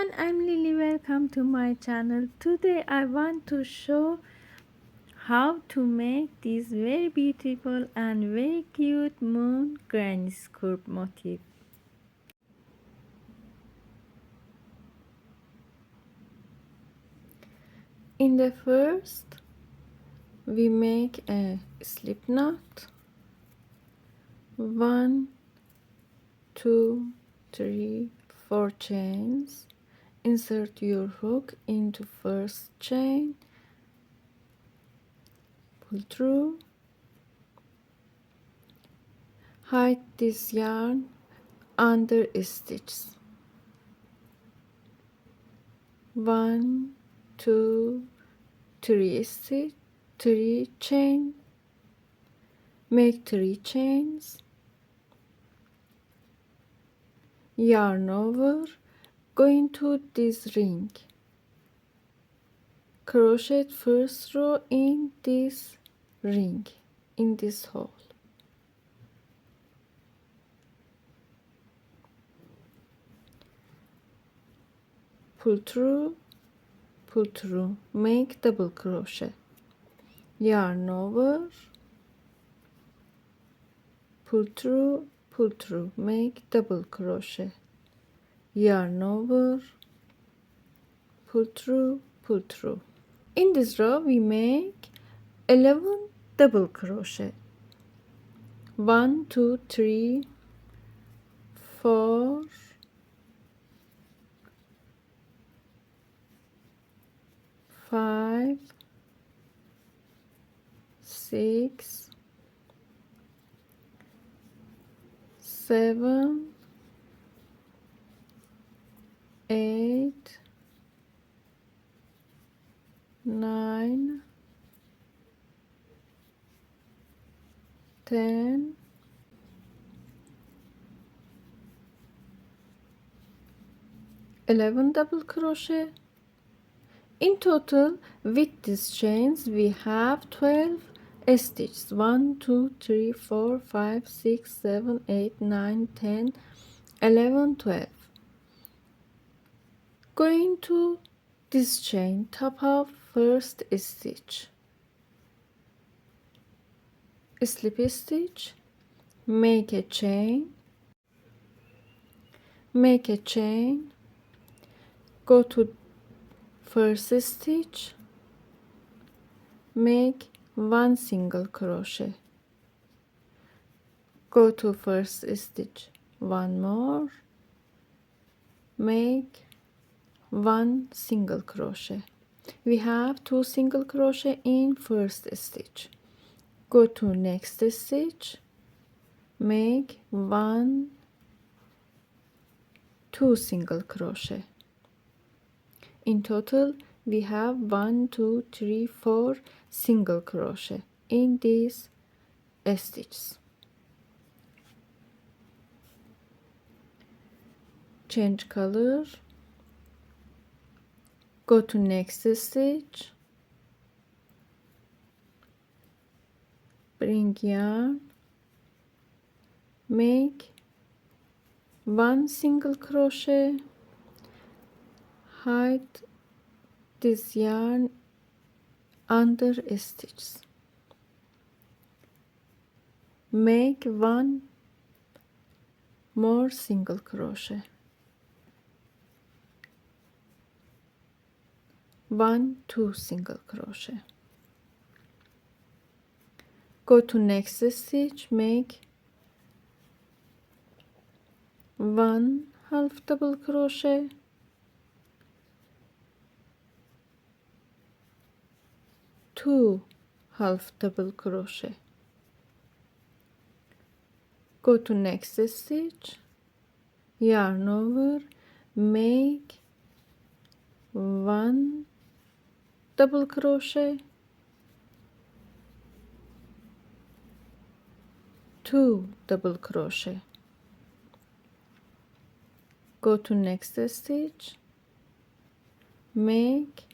everyone, I'm Lily. Welcome to my channel. Today I want to show how to make this very beautiful and very cute moon granny square motif. In the first, we make a slip knot. 1, 2, 3, 4 chains. Insert your hook into first chain, pull through, hide this yarn under stitches. 1, 2, 3 stitch, 3 chain, make 3 chains, yarn over, go into this ring, crochet first row in this ring, in this hole. Pull through, make double crochet, yarn over, pull through, make double crochet, yarn over, pull through. In this row we make 11 double crochet. 1, 2, 3, 4, 5, 6, 7, 8, 9, 10, 11 double crochet. In total, with these chains, we have 12 stitches. 1, 2, 3, 4, 5, 6, 7, 8, 9, 10, 11, 12. Go into this chain, top of first stitch, slip stitch, make a chain, go to first stitch, make 1 single crochet, go to first stitch, 1 more, make 1 single crochet. We have 2 single crochet in first stitch. Go to next stitch, make 1, 2 single crochet. In total, we have 1, 2, 3, 4 single crochet in these stitches. Change color, go to next stitch, bring yarn, make 1 single crochet, hide this yarn under stitches, make 1 more single crochet, 1, 2 single crochet, go to next stitch, make 1 half double crochet, 2 half double crochet, go to next stitch, yarn over, make 1 double crochet, 2 double crochet, go to next stitch, make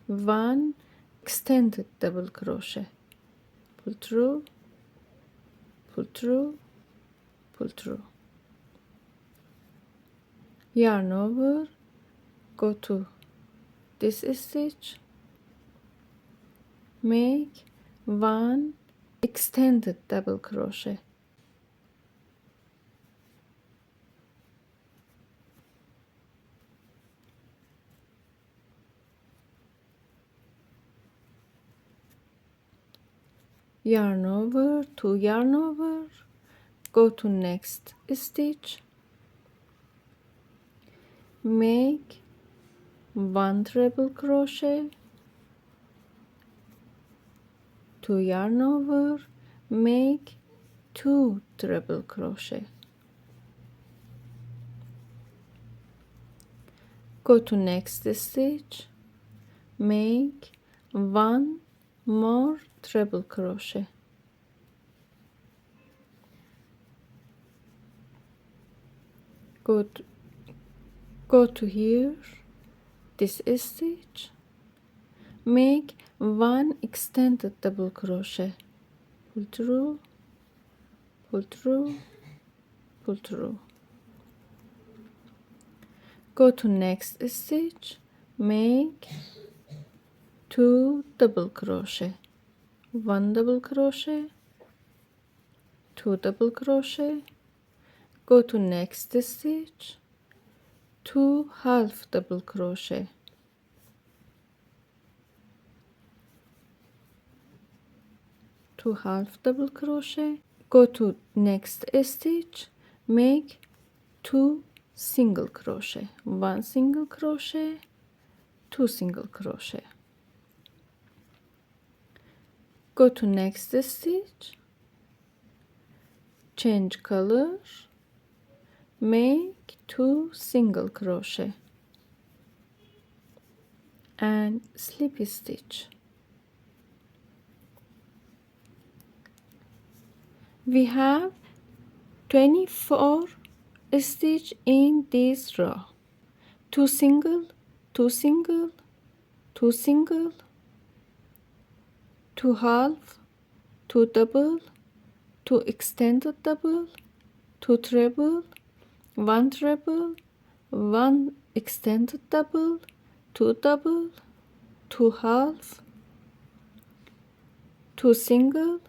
1 extended double crochet, pull through, yarn over, go to this stitch, make one extended double crochet, yarn over, 2 yarn over, go to next stitch, make one treble crochet, 2 yarn over, make 2 treble crochet, go to next stitch, make one more treble crochet, go to here, this stitch, make one extended double crochet, pull through, pull through, pull through, go to next stitch, make 2 double crochet, 1 double crochet, 2 double crochet, go to next stitch, 2 half double crochet, 2 half double crochet, go to next stitch, make 2 single crochet, 1 single crochet, 2 single crochet, go to next stitch, change color, make 2 single crochet and slip stitch. We have 24 stitch in this row, 2 single, 2 single, 2 single, 2 half, 2 double, 2 extended double, 2 treble, 1 treble, 1 extended double, 2 double, 2 half, 2 single,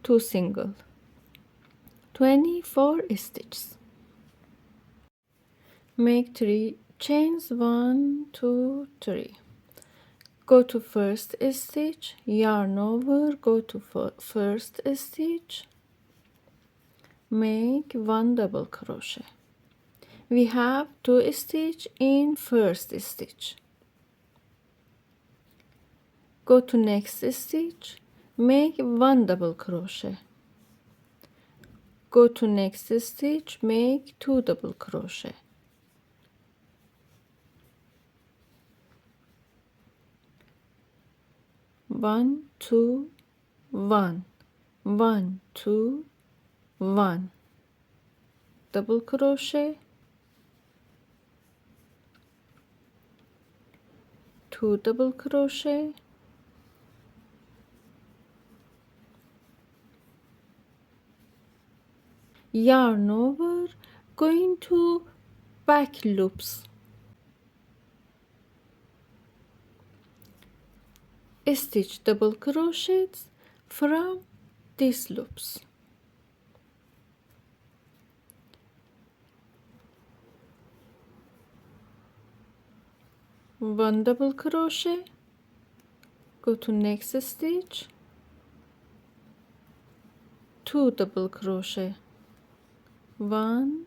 2 single, 24 stitches. Make 3 chains, 1 2 3, go to first stitch, yarn over, go to first stitch, make 1 double crochet. We have 2 stitch in first stitch, go to next stitch, make 1 double crochet, go to next stitch, make 2 double crochet, one two one, 1 2 1, double crochet, 2 double crochet, yarn over, going to back loops, stitch double crochets from these loops, one double crochet, go to next stitch, 2 double crochet, 1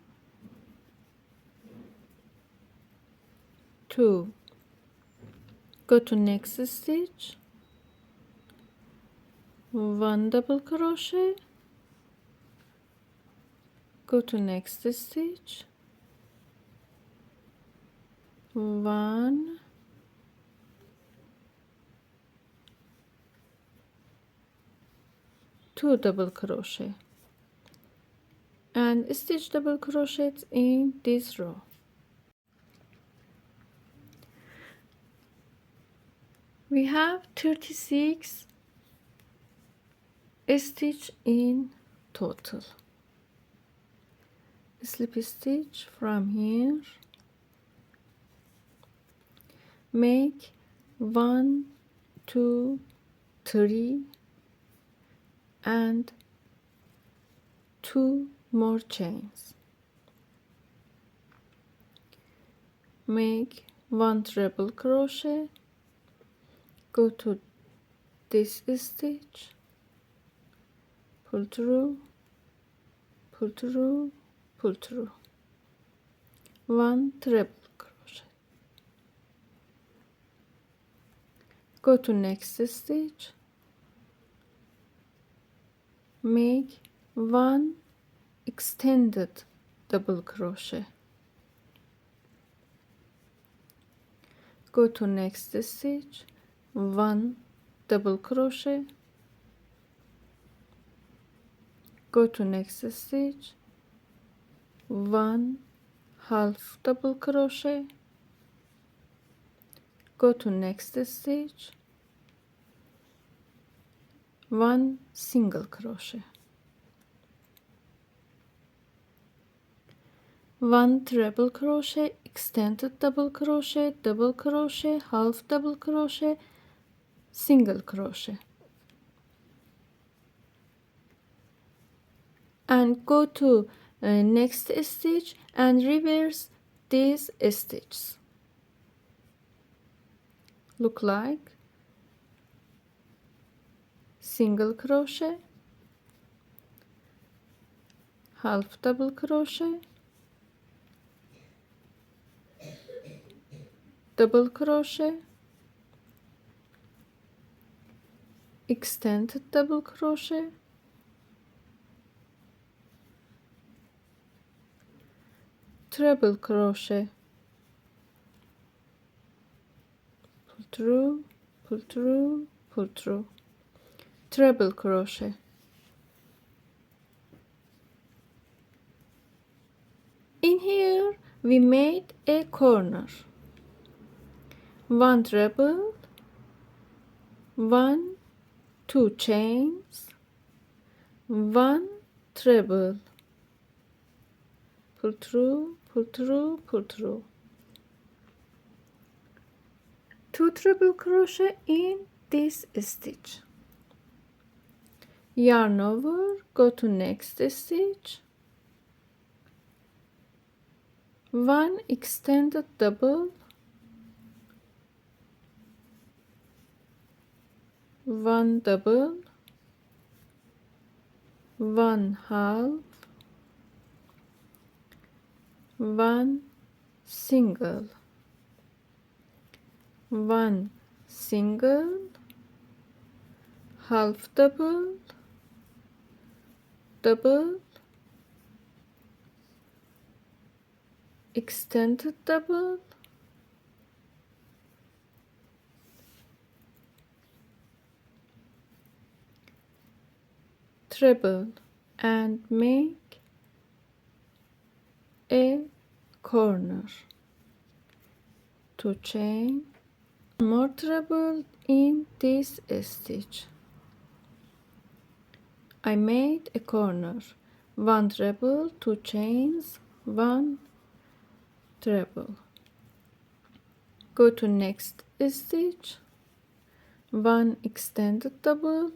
2, go to next stitch, 1 double crochet, go to next stitch, 1 2 double crochet and stitch double crochets in this row. We have 36 stitch in total. Slip stitch from here, make 1 2 3 and 2 more chains. Make 1 treble crochet, go to this stitch, pull through, pull through, pull through, 1 treble crochet, go to next stitch, make 1 extended double crochet, go to next stitch, 1 double crochet, go to next stitch, 1 half double crochet, go to next stitch, 1 single crochet, 1 treble crochet, extended double crochet, half double crochet, single crochet, and go to next stitch and reverse these stitches. Look like single crochet, half double crochet, double crochet, extended double crochet, treble crochet, pull through, pull through, pull through, treble crochet, in here we made a corner, 1 treble, 1 2 chains, 1 treble, pull through, pull through, pull through, 2 treble crochet in this stitch, yarn over, go to next stitch, 1 extended double, 1 double, 1 half, 1 single, 1 single, half double, double, extended double, treble, and make a corner, 2 chain, more treble in this stitch. I made a corner, 1 treble, 2 chains, 1 treble, go to next stitch, 1 extended double,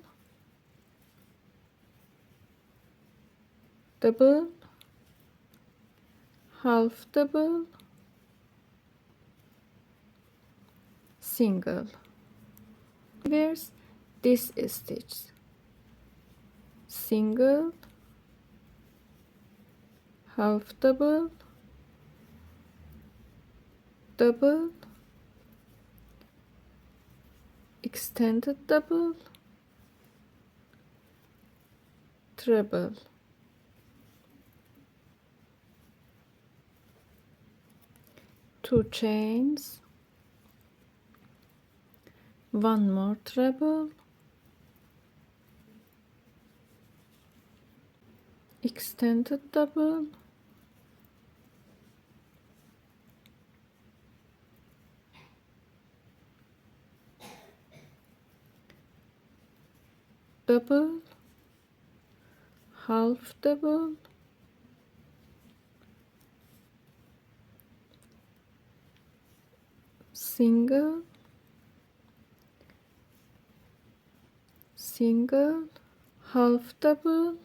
double, half double, single, reverse this stitch, single, half double, double, extended double, treble, 2 chains, 1 more treble, extended double, double, half double, single, single, half double,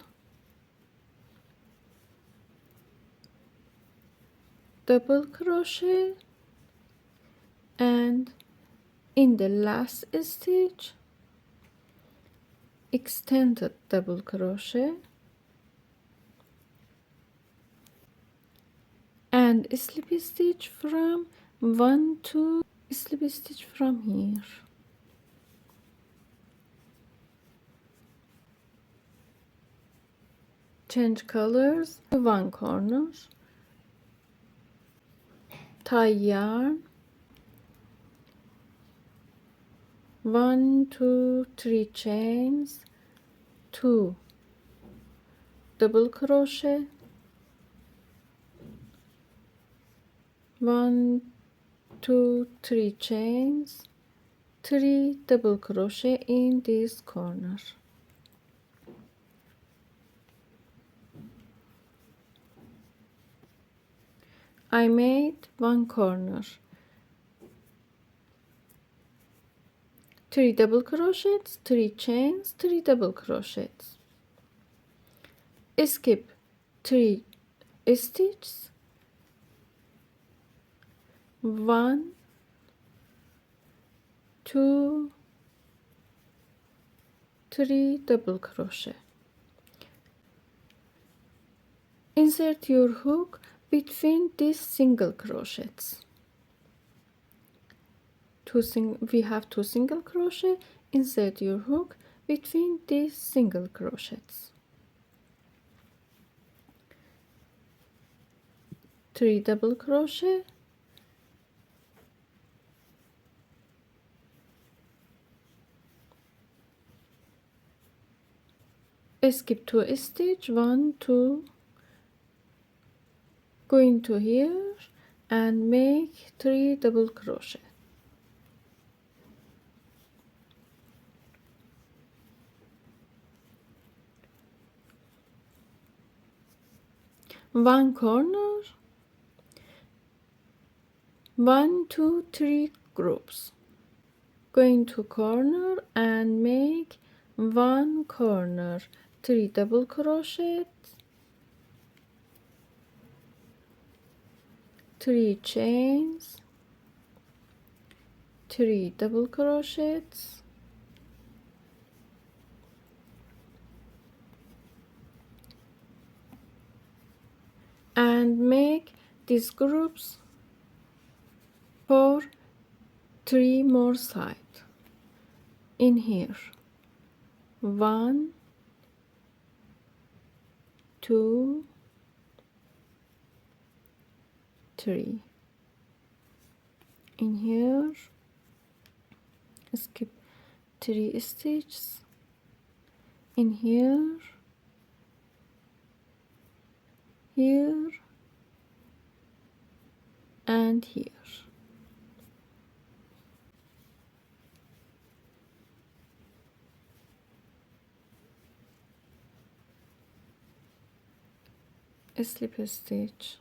double crochet, and in the last stitch extended double crochet and slip stitch from 1 to slip stitch from here. Change colors to one corner, tie yarn, 1 2 3 chains, 2 double crochet, 1 2 3 chains, 3 double crochet in this corner. I made one corner, 3 double crochets, 3 chains, 3 double crochets, skip 3 stitches, 1 2 3 double crochet. Insert your hook between these single crochets. We have 2 single crochet. Insert your hook between these single crochets. 3 double crochet, skip 2 stitch, 1 2, go into here and make 3 double crochet. One corner, 1 2 3 groups, go into corner and make 1 corner, 3 double crochet, 3 chains, 3 double crochets, and make these groups for 3 more sides in here. 1 2 3 in here, skip 3 stitches in here, here and here. Slip a stitch,